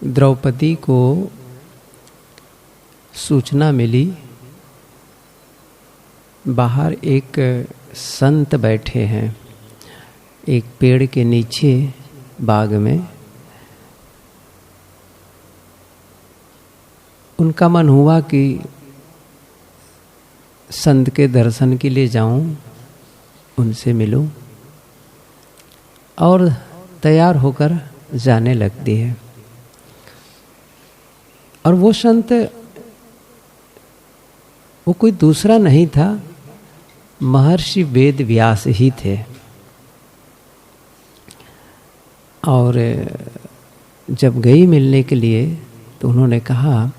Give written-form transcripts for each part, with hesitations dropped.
द्रौपदी को सूचना मिली, बाहर एक संत बैठे हैं एक पेड़ के नीचे बाग में। उनका मन हुआ कि संत के दर्शन के लिए जाऊं, उनसे मिलूं, और तैयार होकर जाने लगती है। और वो संत, वो कोई दूसरा नहीं था, महर्षि वेद व्यास ही थे। और जब गई मिलने के लिए तो उन्होंने कहा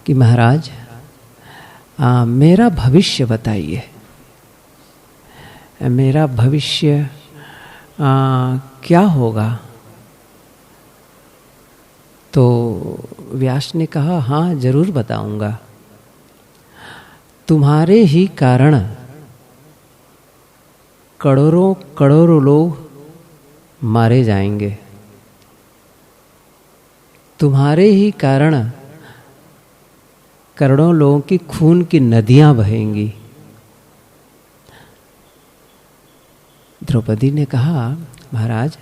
कि महाराज मेरा भविष्य बताइए, मेरा भविष्य क्या होगा। तो व्यास ने कहा हाँ जरूर बताऊंगा। तुम्हारे ही कारण करोड़ों करोड़ों लोग मारे जाएंगे, तुम्हारे ही कारण करोड़ों लोगों की खून की नदियां बहेंगी। द्रौपदी ने कहा महाराज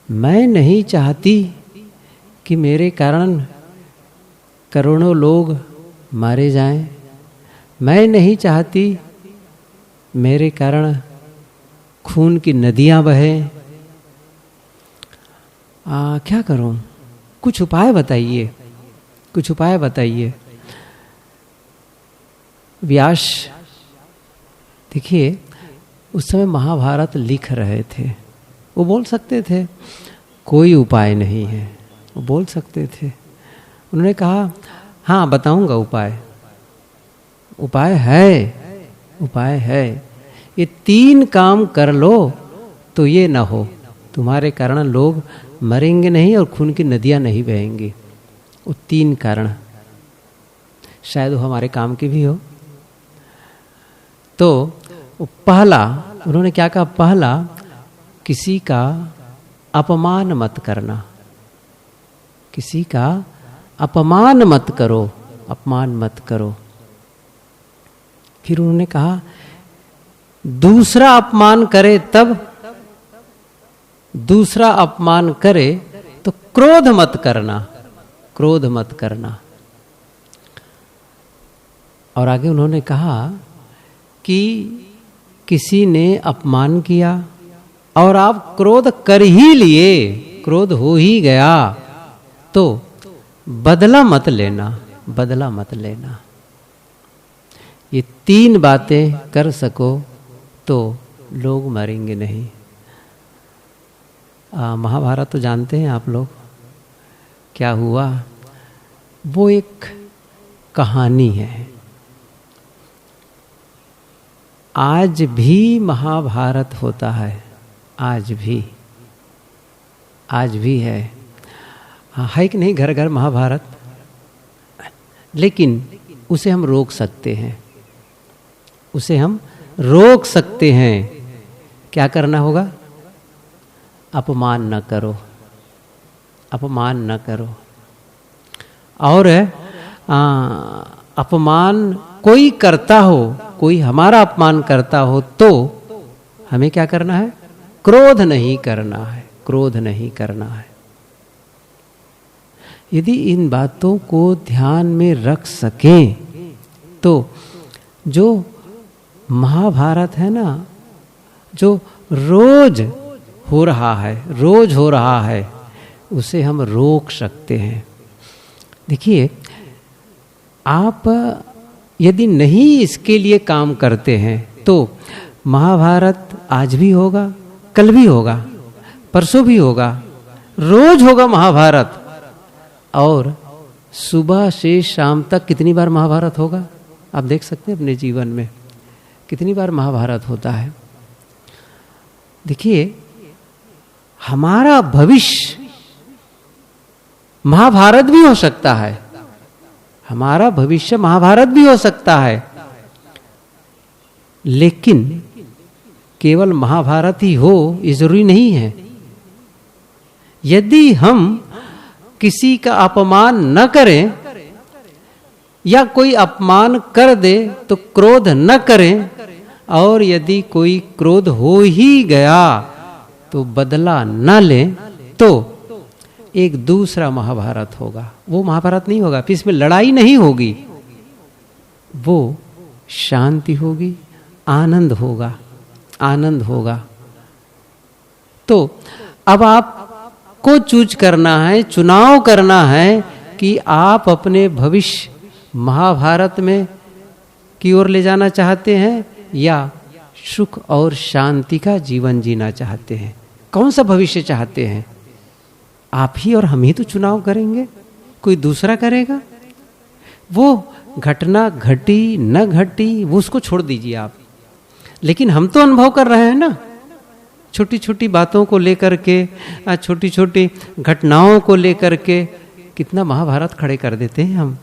मैं नहीं चाहती कि मेरे कारण करोड़ों लोग मारे जाएं, मैं नहीं चाहती मेरे कारण खून की नदियां बहें। क्या करूं, कुछ उपाय बताइए, कुछ उपाय बताइए। व्यास देखिए उस समय महाभारत लिख रहे थे, वो बोल सकते थे कोई उपाय नहीं है, वो बोल सकते थे। उन्होंने कहा हाँ बताऊंगा उपाय, उपाय है, उपाय है। ये 3 काम कर लो तो ये ना हो, तुम्हारे कारण लोग मरेंगे नहीं और खून की नदियां नहीं बहेंगी। वो 3 कारण शायद वो हमारे काम की भी हो। तो पहला उन्होंने क्या कहा, पहला किसी का अपमान मत करना, किसी का अपमान मत करो, अपमान मत करो। फिर उन्होंने कहा दूसरा अपमान करे तब, दूसरा अपमान करे तो क्रोध मत करना, क्रोध मत करना। और आगे उन्होंने कहा कि किसी ने अपमान किया और आप क्रोध कर ही लिए, क्रोध हो ही गया, तो बदला मत लेना, बदला मत लेना। ये 3 बातें कर सको तो लोग मरेंगे नहीं। महाभारत तो जानते हैं आप लोग, क्या हुआ। वो एक कहानी है। आज भी महाभारत होता है, आज भी, आज भी है। है कि नहीं, घर घर महाभारत। लेकिन उसे हम रोक सकते हैं, उसे हम रोक सकते हैं। क्या करना होगा, अपमान न करो, अपमान न करो। और अपमान कोई करता हो, कोई हमारा अपमान करता हो तो हमें क्या करना है, क्रोध नहीं करना है, क्रोध नहीं करना है। यदि इन बातों को ध्यान में रख सकें तो जो महाभारत है ना, जो रोज हो रहा है, रोज हो रहा है, उसे हम रोक सकते हैं। देखिए आप यदि नहीं इसके लिए काम करते हैं तो महाभारत आज भी होगा, कल भी होगा, परसों भी होगा, रोज होगा महाभारत। और सुबह से शाम तक कितनी बार महाभारत होगा, आप देख सकते हैं अपने जीवन में कितनी बार महाभारत होता है। देखिए हमारा भविष्य महाभारत भी हो सकता है, हमारा भविष्य महाभारत भी हो सकता है। लेकिन केवल महाभारत ही हो ये जरूरी नहीं है। यदि हम किसी का अपमान न करें, या कोई अपमान कर दे तो क्रोध न करें, और यदि कोई क्रोध हो ही गया तो बदला न लें, तो एक दूसरा महाभारत होगा। वो महाभारत नहीं होगा, फिर इसमें लड़ाई नहीं होगी, वो शांति होगी, आनंद होगा, आनंद होगा। तो अब आपको चूज करना है, चुनाव करना है कि आप अपने भविष्य महाभारत में की ओर ले जाना चाहते हैं या सुख और शांति का जीवन जीना चाहते हैं। कौन सा भविष्य चाहते हैं? आप ही और हम ही तो चुनाव करेंगे, कोई दूसरा करेगा? वो घटना घटी न घटी वो उसको छोड़ दीजिए आप, लेकिन हम तो अनुभव कर रहे हैं ना, छोटी छोटी बातों को लेकर के, छोटी छोटी घटनाओं को लेकर के कितना महाभारत खड़े कर देते हैं हम,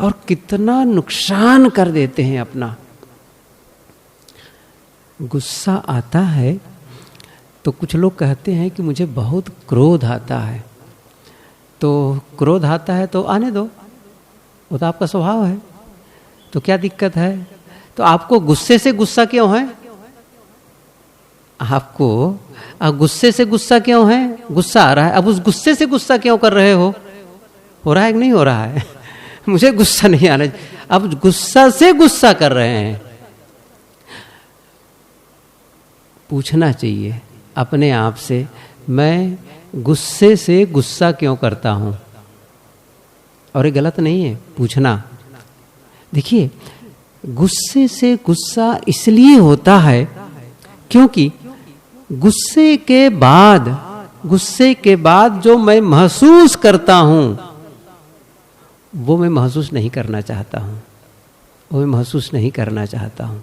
और कितना नुकसान कर देते हैं अपना। गुस्सा आता है तो कुछ लोग कहते हैं कि मुझे बहुत क्रोध आता है, तो क्रोध आता है तो आने दो, वो तो आपका स्वभाव है, तो क्या दिक्कत है? तो आपको गुस्से से गुस्सा क्यों है? आपको गुस्से से गुस्सा क्यों है? गुस्सा आ रहा है, अब उस गुस्से से गुस्सा क्यों कर रहे हो रहा है कि नहीं हो रहा है? मुझे गुस्सा नहीं आना, अब गुस्सा से गुस्सा कर रहे हैं। पूछना चाहिए अपने आप से, मैं गुस्से से गुस्सा क्यों करता हूं? और ये गलत नहीं है पूछना। देखिए, गुस्से से गुस्सा इसलिए होता है क्योंकि गुस्से के बाद जो मैं महसूस करता हूं वो मैं महसूस नहीं करना चाहता हूं, वो मैं महसूस नहीं करना चाहता हूं।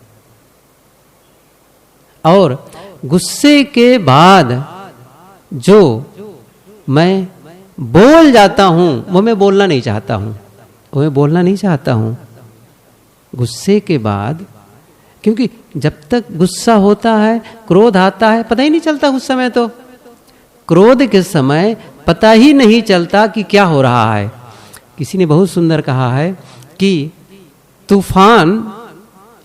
और गुस्से के बाद जो मैं बोल जाता हूं वो मैं बोलना नहीं चाहता हूं, वो मैं बोलना नहीं चाहता हूं गुस्से के बाद। क्योंकि जब तक गुस्सा होता है, क्रोध आता है, पता ही नहीं चलता उस समय, तो क्रोध के समय पता ही नहीं चलता कि क्या हो रहा है। किसी ने बहुत सुंदर कहा है कि तूफान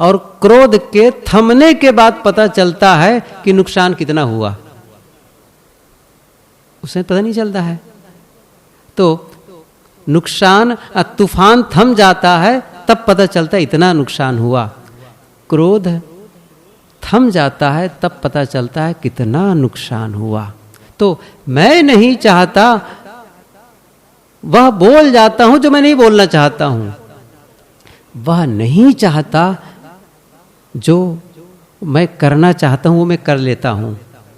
और क्रोध के थमने के बाद पता चलता है कि नुकसान कितना हुआ, उसे पता नहीं चलता है। तो नुकसान, तूफान थम जाता है तब पता चलता है इतना नुकसान हुआ, क्रोध थम जाता है तब पता चलता है कितना नुकसान हुआ। तो मैं नहीं चाहता, वह बोल जाता हूं जो मैं नहीं बोलना चाहता हूं, वह नहीं चाहता जो मैं करना चाहता हूं वो मैं कर लेता हूं।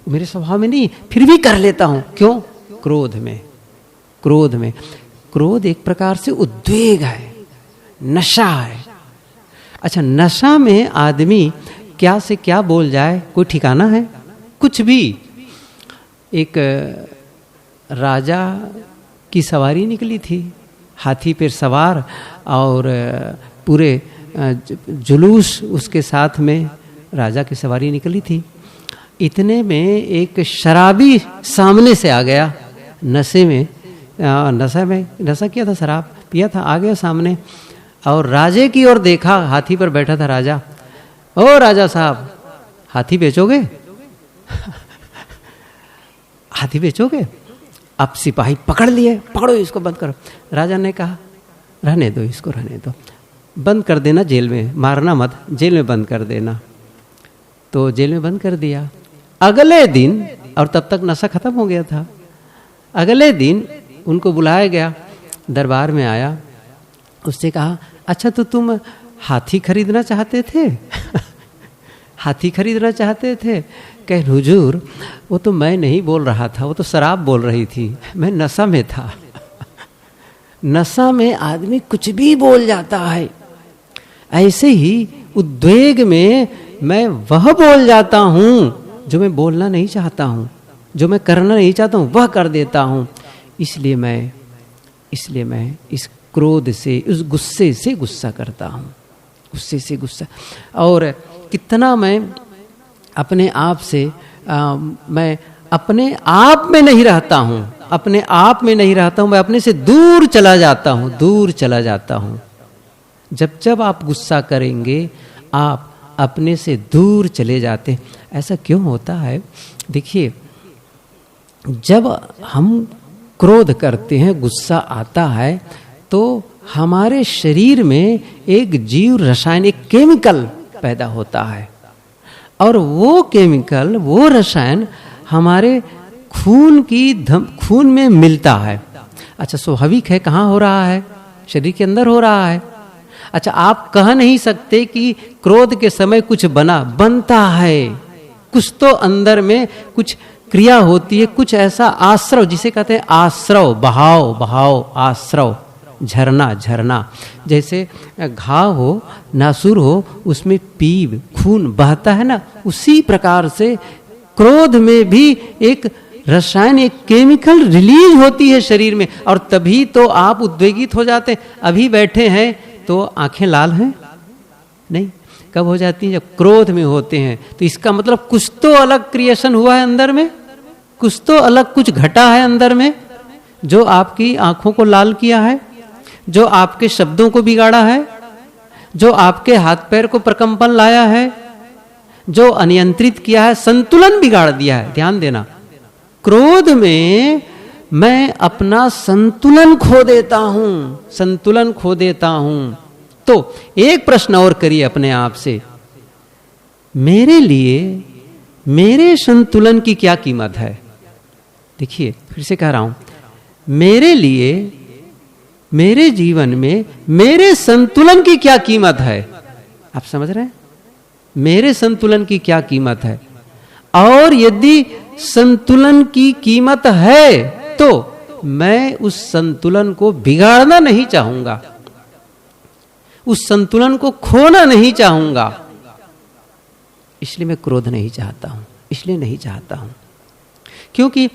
मेरे स्वभाव में नहीं, फिर भी कर लेता हूं। क्यों? क्रोध में। क्रोध एक प्रकार से उद्वेग है, नशा है। अच्छा, नशा में आदमी क्या से क्या बोल जाए कोई ठिकाना है? कुछ भी। एक राजा की सवारी निकली थी, हाथी पर सवार, और पूरे जुलूस उसके साथ में राजा की सवारी निकली थी। इतने में एक शराबी सामने से आ गया, नशा किया था, शराब पिया था, आ गया सामने और राजे की ओर देखा। हाथी पर बैठा था राजा। ओ राजा साहब, हाथी बेचोगे? हाथी बेचोगे? अब सिपाही पकड़ लिए, पकड़ो इसको, बंद करो। राजा ने कहा रहने दो इसको, रहने दो, बंद कर देना जेल में, मारना मत, जेल में बंद कर देना। तो जेल में बंद कर दिया। अगले दिन, और तब तक नशा खत्म हो गया था, अगले दिन उनको बुलाया गया, दरबार में आया, उससे कहा अच्छा तो तुम हाथी खरीदना चाहते थे? हाथी खरीदना चाहते थे? कह हुजूर वो तो मैं नहीं बोल रहा था, वो तो शराब बोल रही थी, मैं नशा में था। नशा में आदमी कुछ भी बोल जाता है। ऐसे ही उद्वेग में मैं वह बोल जाता हूं जो मैं बोलना नहीं चाहता हूं, जो मैं करना नहीं चाहता हूं वह कर देता हूं। इसलिए मैं इस क्रोध से, उस गुस्से से गुस्सा करता हूं, गुस्से से गुस्सा। और कितना मैं अपने आप से मैं अपने आप में नहीं रहता हूं, अपने आप में नहीं रहता हूं, मैं अपने से दूर चला जाता हूं, दूर चला जाता हूं। जब जब आप गुस्सा करेंगे आप अपने से दूर चले जाते हैं। ऐसा क्यों होता है? देखिए, जब हम क्रोध करते हैं, गुस्सा आता है, तो हमारे शरीर में एक जीव रसायन, एक केमिकल पैदा होता है, और वो केमिकल, वो रसायन हमारे खून में मिलता है। अच्छा, स्वाभाविक है, कहाँ हो रहा है? शरीर के अंदर हो रहा है। अच्छा, आप कह नहीं सकते कि क्रोध के समय कुछ बनता है, कुछ तो अंदर में कुछ क्रिया होती है, कुछ ऐसा आश्रव, जिसे कहते हैं आश्रव, बहाव, आश्रव, झरना। जैसे घाव हो, नासुर हो, उसमें पीप, खून बहता है ना, उसी प्रकार से क्रोध में भी एक रसायन, एक केमिकल रिलीज होती है शरीर में, और तभी तो आप उद्वेगित हो जाते हैं। अभी बैठे हैं तो आंखें लाल हैं? नहीं। कब हो जाती हैं? जब क्रोध में होते हैं। तो इसका मतलब कुछ तो अलग क्रिएशन हुआ है अंदर में, कुछ तो अलग कुछ घटा है अंदर में, जो आपकी आंखों को लाल किया है, जो आपके शब्दों को बिगाड़ा है, जो आपके हाथ पैर को प्रकंपन लाया है, जो अनियंत्रित किया है, संतुलन बिगाड़ दिया है। ध्यान देना, क्रोध में मैं अपना संतुलन खो देता हूं। तो एक प्रश्न और करिए अपने आप से, मेरे लिए मेरे संतुलन की क्या कीमत है? देखिए, फिर से कह रहा हूं, मेरे लिए मेरे जीवन में मेरे संतुलन की क्या कीमत है? आप समझ रहे हैं? मेरे संतुलन की क्या कीमत है? और यदि संतुलन की कीमत है तो मैं उस संतुलन को बिगाड़ना नहीं चाहूंगा, उस संतुलन को खोना नहीं चाहूंगा। इसलिए मैं क्रोध नहीं चाहता हूं, इसलिए नहीं चाहता हूं। क्योंकि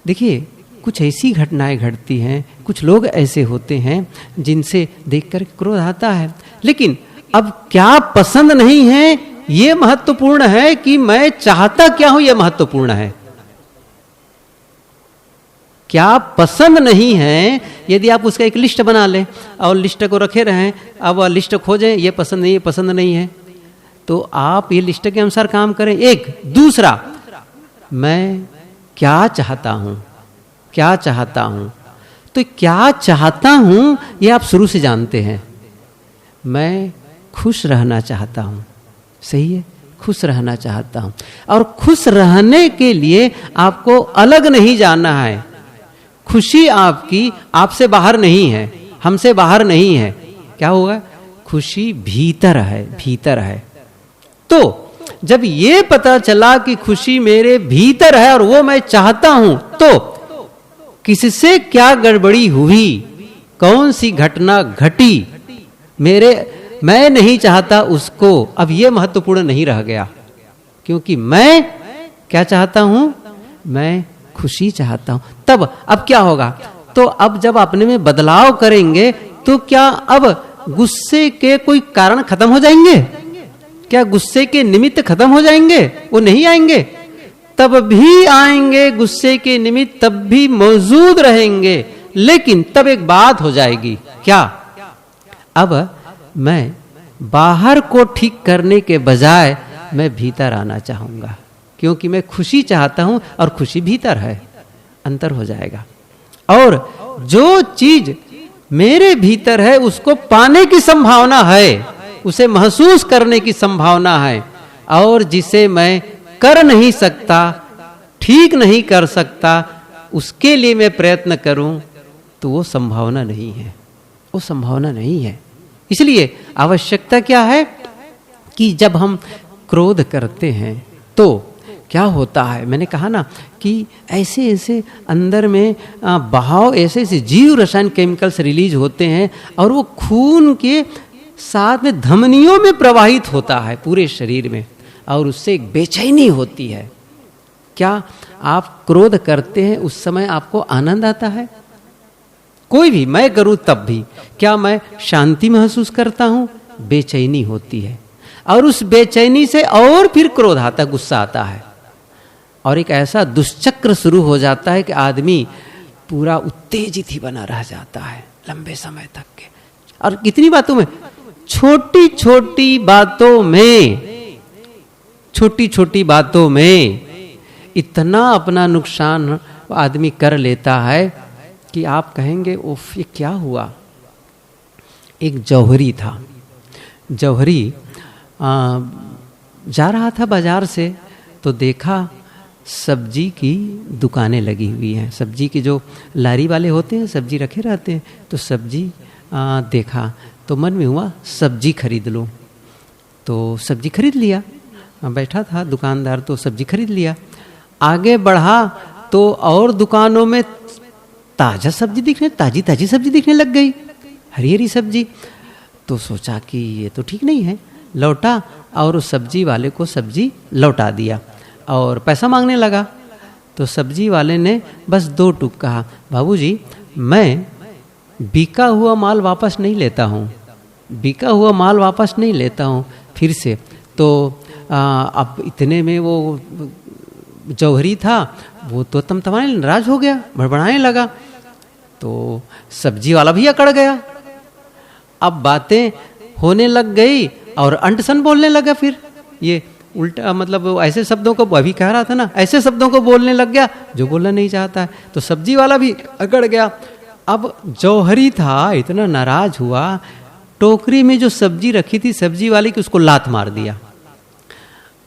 देखिए, कुछ ऐसी घटनाएं घटती हैं, कुछ लोग ऐसे होते हैं जिनसे देखकर क्रोध आता है। लेकिन अब क्या पसंद नहीं है ये महत्वपूर्ण है कि मैं चाहता क्या हूं, यह महत्वपूर्ण है। क्या पसंद नहीं है, यदि आप उसका एक लिस्ट बना लें और लिस्ट को रखे रहें, अब वह लिस्ट खोजें, ये पसंद नहीं, ये पसंद नहीं है, तो आप ये लिस्ट के अनुसार काम करें। एक दूसरा, मैं क्या चाहता हूं, क्या चाहता हूं। तो क्या चाहता हूं ये आप शुरू से जानते हैं। मैं खुश रहना चाहता हूं, सही है, खुश रहना चाहता हूं। और खुश रहने के लिए आपको अलग नहीं जाना है। खुशी आपकी आपसे बाहर नहीं है, हमसे बाहर नहीं है। क्या होगा? खुशी भीतर है, भीतर है। तो जब ये पता चला कि खुशी मेरे भीतर है और वो मैं चाहता हूं, तो किससे क्या गड़बड़ी हुई, कौन सी घटना घटी, मैं नहीं चाहता उसको, अब ये महत्वपूर्ण नहीं रह गया। क्योंकि मैं क्या चाहता हूं? मैं खुशी चाहता हूं। तब अब क्या होगा? तो अब जब अपने में बदलाव करेंगे तो क्या अब गुस्से के कोई कारण खत्म हो जाएंगे? क्या गुस्से के निमित्त खत्म हो जाएंगे? वो नहीं आएंगे। तब भी आएंगे गुस्से के निमित्त, तब भी मौजूद रहेंगे। लेकिन तब एक बात हो जाएगी, क्या? अब मैं बाहर को ठीक करने के बजाय मैं भीतर आना चाहूंगा, क्योंकि मैं खुशी चाहता हूं और खुशी भीतर है। अंतर हो जाएगा। और जो चीज मेरे भीतर है उसको पाने की संभावना है, उसे महसूस करने की संभावना है, और जिसे मैं कर नहीं सकता, ठीक नहीं कर सकता, उसके लिए मैं प्रयत्न करूं, तो वो संभावना नहीं है, वो संभावना नहीं है। इसलिए आवश्यकता क्या है कि जब हम क्रोध करते हैं तो क्या होता है? मैंने कहा ना कि ऐसे ऐसे अंदर में बहाव, ऐसे ऐसे जीव रसायन केमिकल्स रिलीज होते हैं, और वो खून के साथ में धमनियों में प्रवाहित होता है पूरे शरीर में, और उससे एक बेचैनी होती है। क्या आप क्रोध करते हैं उस समय आपको आनंद आता है? कोई भी, मैं करूं तब भी क्या मैं शांति महसूस करता हूं? बेचैनी होती है, और उस बेचैनी से और फिर क्रोध आता, गुस्सा आता है, और एक ऐसा दुष्चक्र शुरू हो जाता है कि आदमी पूरा उत्तेजित ही बना रह जाता है लंबे समय तक के। और कितनी बातों में, छोटी छोटी बातों में, छोटी छोटी बातों में इतना अपना नुकसान आदमी कर लेता है कि आप कहेंगे उफ, ये क्या हुआ। एक जौहरी था, जौहरी जा रहा था बाजार से, तो देखा सब्जी की दुकानें लगी हुई हैं, सब्जी की जो लारी वाले होते हैं, सब्जी रखे रहते हैं, तो सब्जी देखा तो मन में हुआ सब्जी खरीद लूँ। तो सब्जी खरीद लिया, बैठा था दुकानदार तो सब्जी खरीद लिया। आगे बढ़ा तो और दुकानों में ताज़ा सब्जी दिखने, ताज़ी ताज़ी सब्जी दिखने लग गई, हरी हरी सब्जी। तो सोचा कि ये तो ठीक नहीं है, लौटा और उस सब्जी वाले को सब्जी लौटा दिया और पैसा मांगने लगा। तो सब्जी वाले ने बस 2 टूक कहा, बाबूजी मैं बिका हुआ माल वापस नहीं लेता हूँ, बिका हुआ माल वापस नहीं लेता हूँ फिर से। तो अब इतने में वो जौहरी था, वो तो तमतमाने नाराज हो गया, बड़बड़ाने लगा। तो सब्जी वाला भी अकड़ गया। अब बातें होने लग गई और अंटसन बोलने लगा। फिर ये उल्टा, मतलब ऐसे शब्दों को, अभी कह रहा था ना, ऐसे शब्दों को बोलने लग गया जो बोलना नहीं चाहता है। तो सब्जी वाला भी अकड़ गया। अब जौहरी था, इतना नाराज हुआ, टोकरी में जो सब्जी रखी थी सब्जी वाली की, उसको लात मार दिया।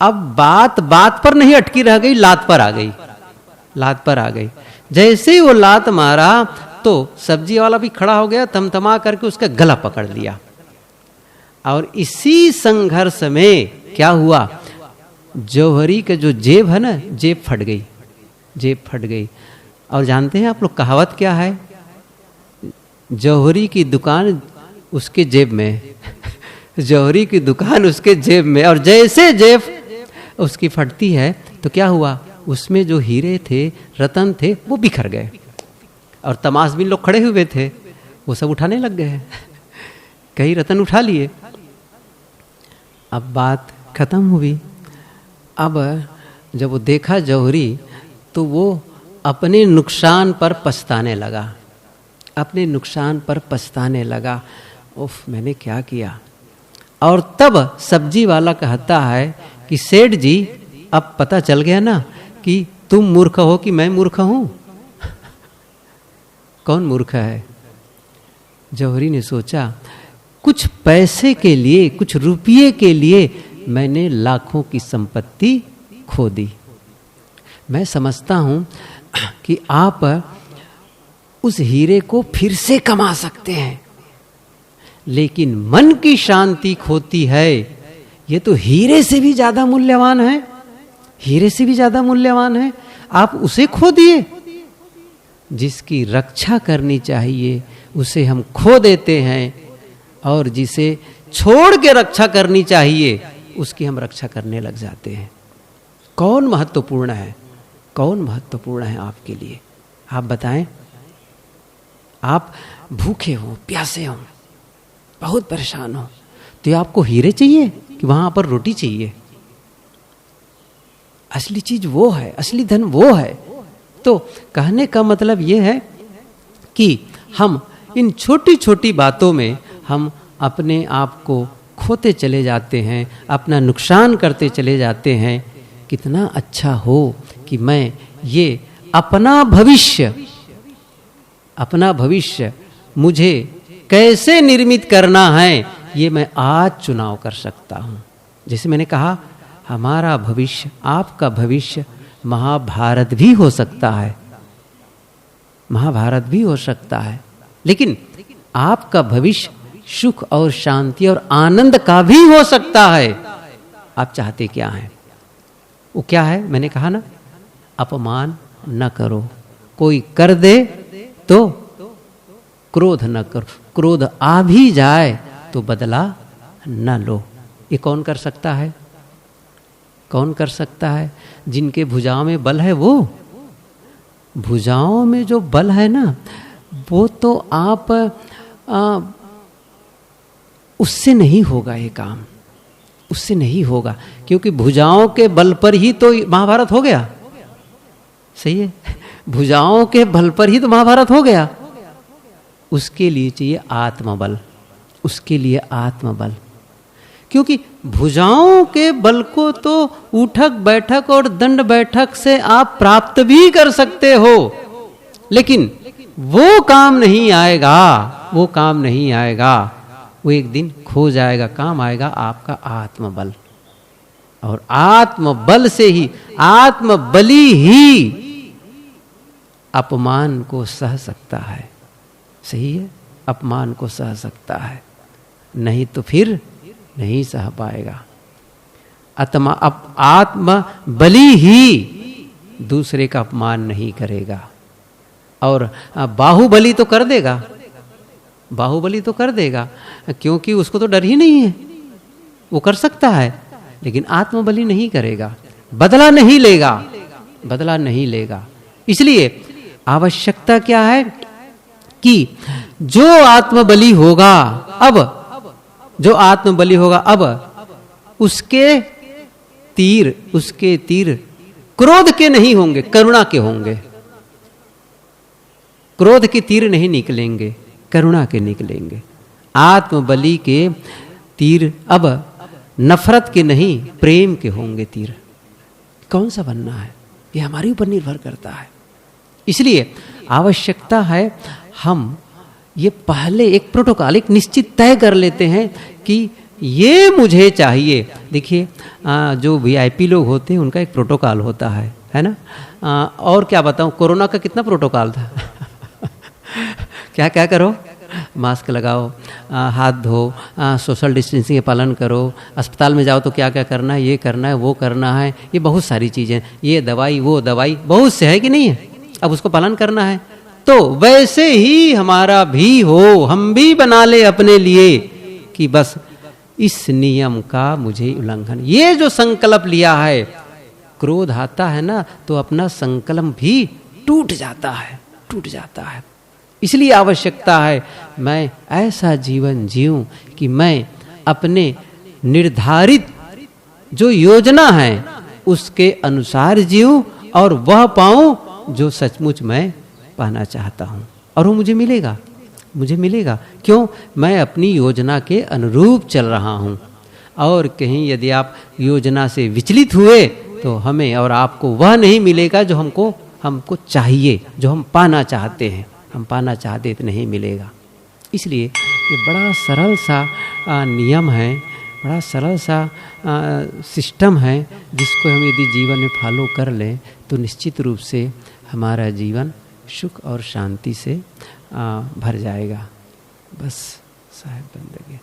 अब बात बात पर नहीं अटकी रह गई, लात पर आ गई, लात पर आ गई। जैसे ही वो लात मारा तो सब्जी वाला भी खड़ा हो गया, तमतमा करके उसका गला पकड़ लिया। और इसी संघर्ष में क्या हुआ, जौहरी का जो जेब है ना, जेब फट गई, जेब फट गई। और जानते हैं आप लोग कहावत क्या है, जौहरी की दुकान उसके जेब में जौहरी की दुकान उसके जेब में। और जैसे जेब उसकी फटती है तो क्या हुआ, उसमें जो हीरे थे, रतन थे, वो बिखर गए। और तमाशबीन लोग खड़े हुए थे, वो सब उठाने लग गए कई रतन उठा लिए। अब बात खत्म हुई। अब जब वो देखा जौहरी, तो वो अपने नुकसान पर पछताने लगा, अपने नुकसान पर पछताने लगा, उफ मैंने क्या किया। और तब सब्जी वाला कहता है कि सेठ जी, अब पता चल गया ना कि तुम मूर्ख हो कि मैं मूर्ख हूं। कौन मूर्ख है? जौहरी ने सोचा, कुछ पैसे के लिए, कुछ रुपये के लिए मैंने लाखों की संपत्ति खो दी। मैं समझता हूं कि आप उस हीरे को फिर से कमा सकते हैं, लेकिन मन की शांति खोती है, ये तो हीरे से भी ज्यादा मूल्यवान है, हीरे से भी ज्यादा मूल्यवान है। आप उसे खो दिए। जिसकी रक्षा करनी चाहिए उसे हम खो देते हैं, और जिसे छोड़ के रक्षा करनी चाहिए उसकी हम रक्षा करने लग जाते हैं। कौन महत्वपूर्ण है, कौन महत्वपूर्ण है आपके लिए? आप बताएं। आप भूखे हो, प्यासे हो, बहुत परेशान हो, तो आपको हीरे चाहिए कि वहां पर रोटी चाहिए? असली चीज वो है, असली धन वो है। तो कहने का मतलब ये है कि हम इन छोटी छोटी बातों में हम अपने आप को खोते चले जाते हैं, अपना नुकसान करते चले जाते हैं। कितना अच्छा हो कि मैं ये अपना भविष्य मुझे कैसे निर्मित करना है, ये मैं आज चुनाव कर सकता हूँ। जैसे मैंने कहा, हमारा भविष्य, आपका भविष्य महाभारत भी हो सकता है, महाभारत भी हो सकता है, लेकिन आपका भविष्य सुख और शांति और आनंद का भी हो सकता है। आप चाहते क्या हैं? वो क्या है? मैंने कहा ना, अपमान न करो, कोई कर दे तो क्रोध न करो, क्रोध आ भी जाए तो बदला न लो। ये कौन कर सकता है? कौन कर सकता है? जिनके भुजाओं में बल है वो। भुजाओं में जो बल है ना, वो तो आप उससे नहीं होगा ये काम, उससे नहीं होगा, क्योंकि भुजाओं के बल पर ही तो महाभारत हो गया। सही है। भुजाओं के बल पर ही तो महाभारत हो गया। उसके लिए चाहिए आत्मबल, उसके लिए आत्मबल। क्योंकि भुजाओं के बल को तो उठक बैठक और दंड बैठक से आप प्राप्त भी कर सकते हो, लेकिन वो काम नहीं आएगा, वो काम नहीं आएगा, वो एक दिन खो जाएगा। काम आएगा आपका आत्मबल, और आत्मबल से ही, आत्मबली ही अपमान को सह सकता है। सही है, अपमान को सह सकता है, नहीं तो फिर नहीं सह पाएगा। आत्म बली ही दूसरे का अपमान नहीं करेगा। और बाहुबली तो कर देगा, बाहुबली तो कर देगा, क्योंकि उसको तो डर ही नहीं है, वो कर सकता है, लेकिन आत्मबली नहीं करेगा, बदला नहीं लेगा, बदला नहीं लेगा। इसलिए आवश्यकता क्या है कि जो आत्मबली होगा, अब जो आत्मबली होगा, अब उसके तीर क्रोध के नहीं होंगे, करुणा के होंगे। क्रोध के तीर नहीं निकलेंगे, करुणा के निकलेंगे। आत्मबली के तीर अब नफरत के नहीं, प्रेम के होंगे तीर। कौन सा बनना है, ये हमारे ऊपर निर्भर करता है। इसलिए आवश्यकता है हम ये पहले एक प्रोटोकॉल, एक निश्चित तय कर लेते हैं कि ये मुझे चाहिए। देखिए जो वीआईपी लोग होते हैं उनका एक प्रोटोकॉल होता है ना। और क्या बताऊं, कोरोना का कितना प्रोटोकॉल था। क्या क्या करो, मास्क लगाओ, हाथ धो, सोशल डिस्टेंसिंग का पालन करो, अस्पताल में जाओ तो क्या क्या करना है, ये करना है, वो करना है, ये बहुत सारी चीज़ें, ये दवाई वो दवाई, बहुत से है कि नहीं है, अब उसको पालन करना है। तो वैसे ही हमारा भी हो, हम भी बना ले अपने लिए कि बस इस नियम का मुझे उल्लंघन, ये जो संकल्प लिया है, क्रोध आता है ना तो अपना संकल्प भी टूट जाता है, टूट जाता है। इसलिए आवश्यकता है मैं ऐसा जीवन जीऊं कि मैं अपने निर्धारित जो योजना है उसके अनुसार जीऊं और वह पाऊं जो सचमुच मैं पाना चाहता हूं, और वो मुझे मिलेगा, मुझे मिलेगा। क्यों? मैं अपनी योजना के अनुरूप चल रहा हूं। और कहीं यदि आप योजना से विचलित हुए तो हमें और आपको वह नहीं मिलेगा जो हमको चाहिए, जो हम पाना चाहते हैं, हम पाना चाहते तो नहीं मिलेगा। इसलिए ये बड़ा सरल सा नियम है, बड़ा सरल सा सिस्टम है, जिसको हम यदि जीवन में फॉलो कर लें तो निश्चित रूप से हमारा जीवन सुख और शांति से भर जाएगा। बस साहब बंदगी।